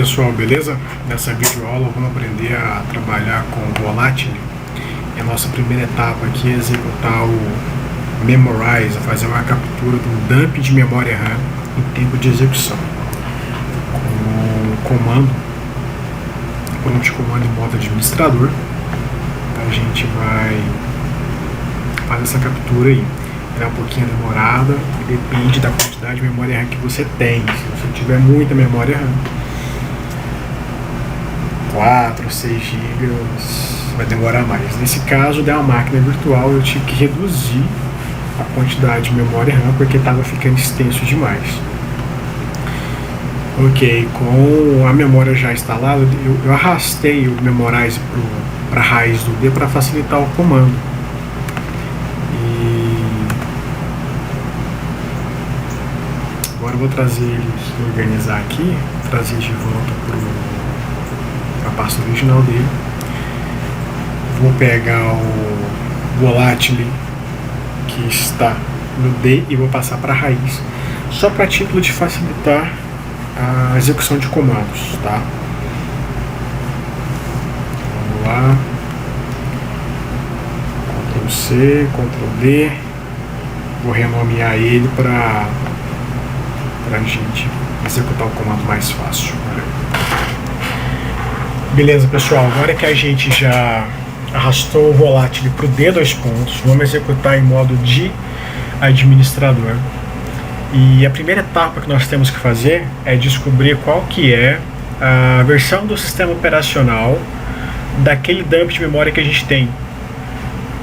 pessoal, beleza? Nessa videoaula vamos aprender a trabalhar com o Volatile. E a nossa primeira etapa aqui é executar o Memorize, fazer uma captura de um dump de memória RAM em tempo de execução. Com o comando, prompt comando em modo administrador, a gente vai fazer essa captura aí. Ela é um pouquinho demorada, depende da quantidade de memória RAM que você tem. Se você tiver muita memória RAM, 4, 6 GB, vai demorar mais. Nesse caso, da máquina virtual, eu tive que reduzir a quantidade de memória RAM porque estava ficando extenso demais. Ok, com a memória já instalada, eu arrastei o Memorize para a raiz do D para facilitar o comando. Agora eu vou trazer ele, organizar aqui, trazer de volta para a pasta original dele. Vou pegar o Volatile que está no D e vou passar para a raiz, só para título de facilitar a execução de comandos, tá? Vamos lá, Ctrl C, Ctrl D, vou renomear ele para a gente executar o comando mais fácil. Beleza, pessoal, agora que a gente já arrastou o Volatile para o D, vamos executar em modo de administrador. E a primeira etapa que nós temos que fazer é descobrir qual que é a versão do sistema operacional daquele dump de memória que a gente tem,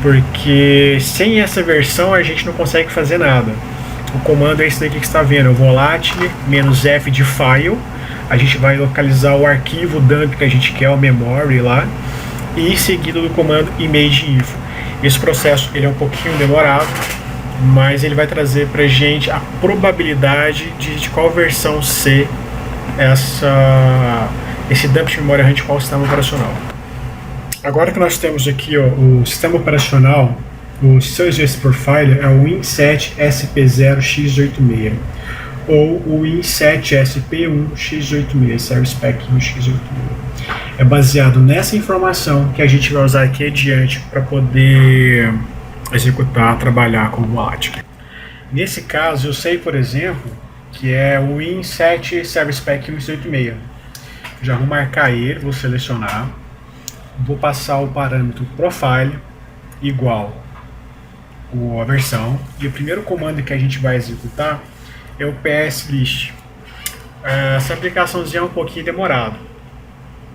porque sem essa versão a gente não consegue fazer nada. O comando é esse daqui que você está vendo, o Volatile -F de file. A gente vai localizar o arquivo dump que a gente quer, o memory lá, e seguido do comando image-info. Esse processo ele é um pouquinho demorado, mas ele vai trazer para a gente a probabilidade de qual versão ser esse dump de memória RAM de qual sistema operacional. Agora que nós temos aqui o sistema operacional, o seu endereço profile é o Win7SP0x86 ou o Win7SP1x86, Service Pack 1x86. É baseado nessa informação que a gente vai usar aqui adiante para poder executar, trabalhar com o Volatile. Nesse caso, eu sei, por exemplo, que é o Win7 Service Pack 1x86. Já vou marcar ele, vou selecionar, vou passar o parâmetro profile igual a versão, e o primeiro comando que a gente vai executar é o pslist. Essa aplicaçãozinha é um pouquinho demorada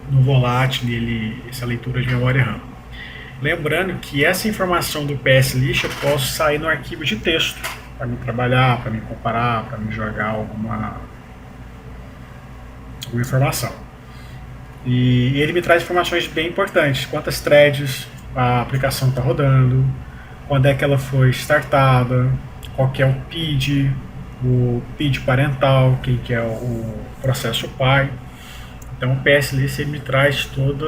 no Volatile, essa leitura de memória RAM. Lembrando que essa informação do pslist eu posso sair no arquivo de texto para me trabalhar, para me comparar, para me jogar alguma informação. E ele me traz informações bem importantes: quantas threads a aplicação está rodando, quando é que ela foi startada, qual que é o PID parental, que é o processo pai. Então o pslist ele me traz tudo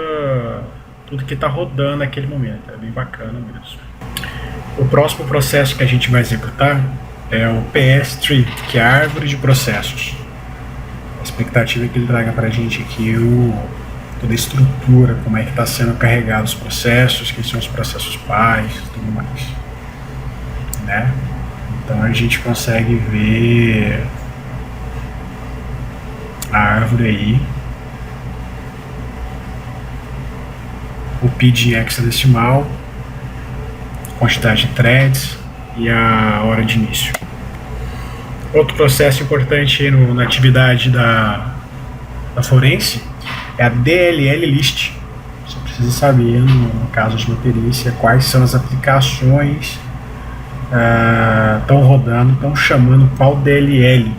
que está rodando naquele momento. É bem bacana mesmo. O próximo processo que a gente vai executar é o PS-Tree, que é a árvore de processos. A expectativa é que ele traga para a gente aqui toda a estrutura, como é que está sendo carregados os processos, quem são os processos pais e tudo mais, né? Então a gente consegue ver a árvore aí, o PID hexadecimal, quantidade de threads e a hora de início. Outro processo importante aí na atividade da forense é a DLL list. Você precisa saber, no caso de uma perícia, quais são as aplicações estão rodando, estão chamando qual DLL.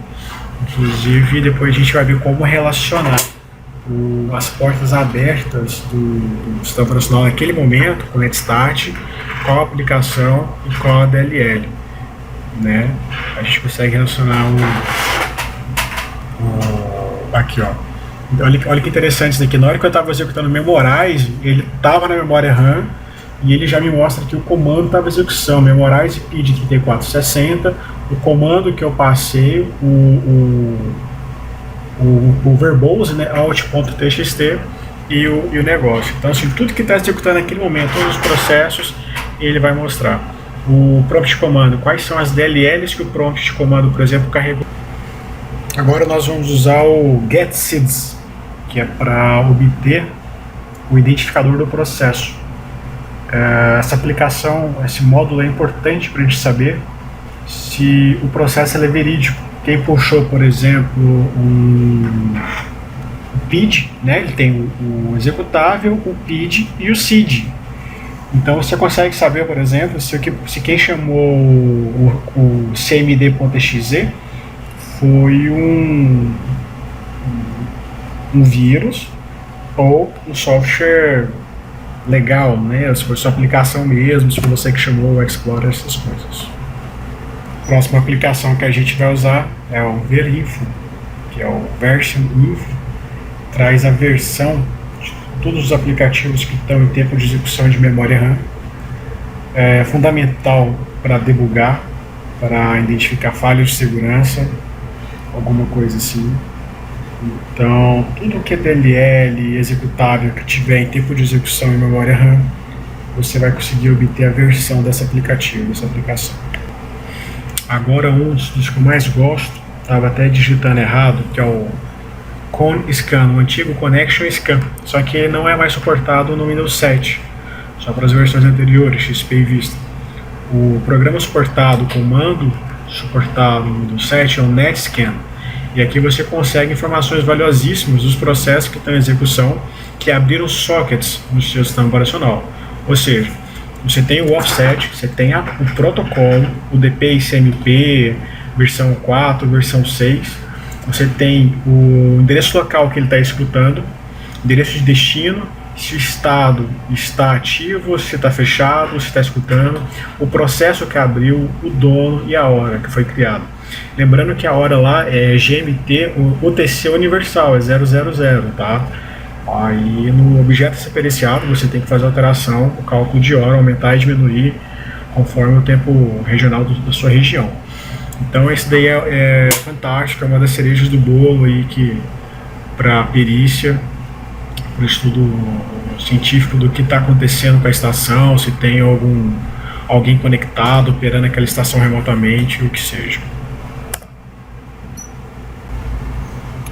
Inclusive, depois a gente vai ver como relacionar as portas abertas do sistema operacional naquele momento, com o NetStat, qual a aplicação e qual a DLL, né? A gente consegue relacionar aqui, ó. Olha que interessante isso daqui. Na hora que eu estava executando o Memorize, ele estava na memória RAM e ele já me mostra que o comando estava em execução. Memorize PID 3460, o comando que eu passei, o verbose, né, out.txt e o negócio. Então, assim, tudo que está executando naquele momento, todos os processos, ele vai mostrar. O prompt de comando, quais são as DLLs que o prompt de comando, por exemplo, carregou. Agora nós vamos usar o getSeeds, que é para obter o identificador do processo. Essa aplicação, esse módulo é importante para a gente saber se o processo é verídico. Quem puxou, por exemplo, o PID, né? Ele tem o executável, o PID e o SID. Então você consegue saber, por exemplo, se quem chamou o cmd.exe foi um vírus ou um software legal, né? Se foi sua aplicação mesmo, se foi você que chamou o Explorer, essas coisas. A próxima aplicação que a gente vai usar é o Verinfo, que é o Version Info, traz a versão de todos os aplicativos que estão em tempo de execução de memória RAM. É fundamental para debugar, para identificar falhas de segurança, alguma coisa assim. Então, tudo que é DLL executável que tiver em tempo de execução em memória RAM, você vai conseguir obter a versão desse aplicativo, dessa aplicação. Agora, um dos que eu mais gosto, estava até digitando errado, que é o ConScan, o antigo Connection Scan, só que ele não é mais suportado no Windows 7, só para as versões anteriores, XP e Vista. O programa suportado, o comando suportado no Windows 7 é o NetScan. E aqui você consegue informações valiosíssimas dos processos que estão em execução, que abriram sockets no seu sistema operacional. Ou seja, você tem o offset, você tem o protocolo, o DPICMP, versão 4, versão 6. Você tem o endereço local que ele está executando, endereço de destino, se o estado está ativo, se está fechado, se está escutando, o processo que abriu, o dono e a hora que foi criado. Lembrando que a hora lá é GMT, o UTC universal, é 000, tá? Aí no objeto referenciado você tem que fazer a alteração, o cálculo de hora, aumentar e diminuir conforme o tempo regional da sua região. Então esse daí é fantástico, é uma das cerejas do bolo aí que para perícia, para o estudo científico do que está acontecendo com a estação, se tem alguém conectado, operando aquela estação remotamente, o que seja.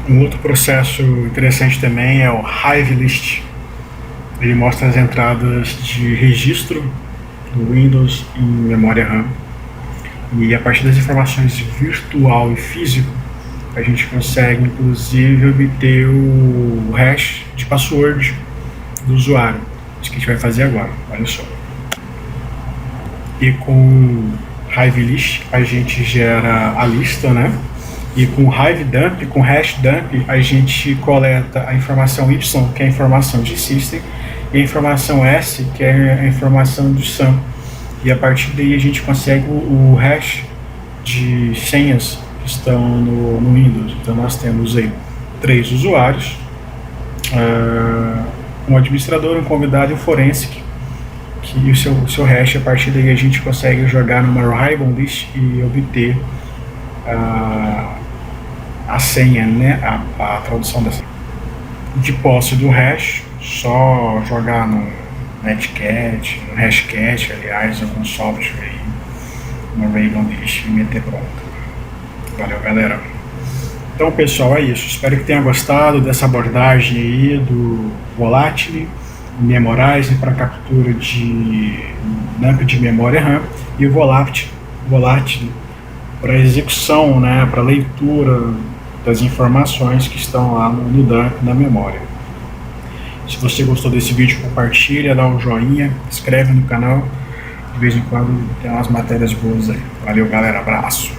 Um outro processo interessante também é o Hive List. Ele mostra as entradas de registro do Windows em memória RAM. E a partir das informações virtual e físico, a gente consegue inclusive obter o hash de password do usuário. Isso que a gente vai fazer agora, olha só. E com Hive List a gente gera a lista, né? E com Hive Dump, com Hash Dump, a gente coleta a informação Y, que é a informação de System, e a informação S, que é a informação do SAM. E a partir daí a gente consegue o hash de senhas que estão no Windows. Então nós temos aí 3 usuários, um administrador, um convidado e um forensic, que o seu hash, a partir daí a gente consegue jogar numa Ribbon List e obter a senha, né, a tradução da senha. De posse do hash, só jogar no Netcat, no Hashcat, aliás, algum software aí, no Ribbon List e meter pronto. Valeu, galera. Então, pessoal, é isso. Espero que tenha gostado dessa abordagem aí do Volatile, Memorize para captura de dump de memória RAM e o Volatile para execução, né, para leitura das informações que estão lá no dump da memória. Se você gostou desse vídeo, compartilha, dá um joinha, inscreve no canal. De vez em quando tem umas matérias boas aí. Valeu, galera. Abraço.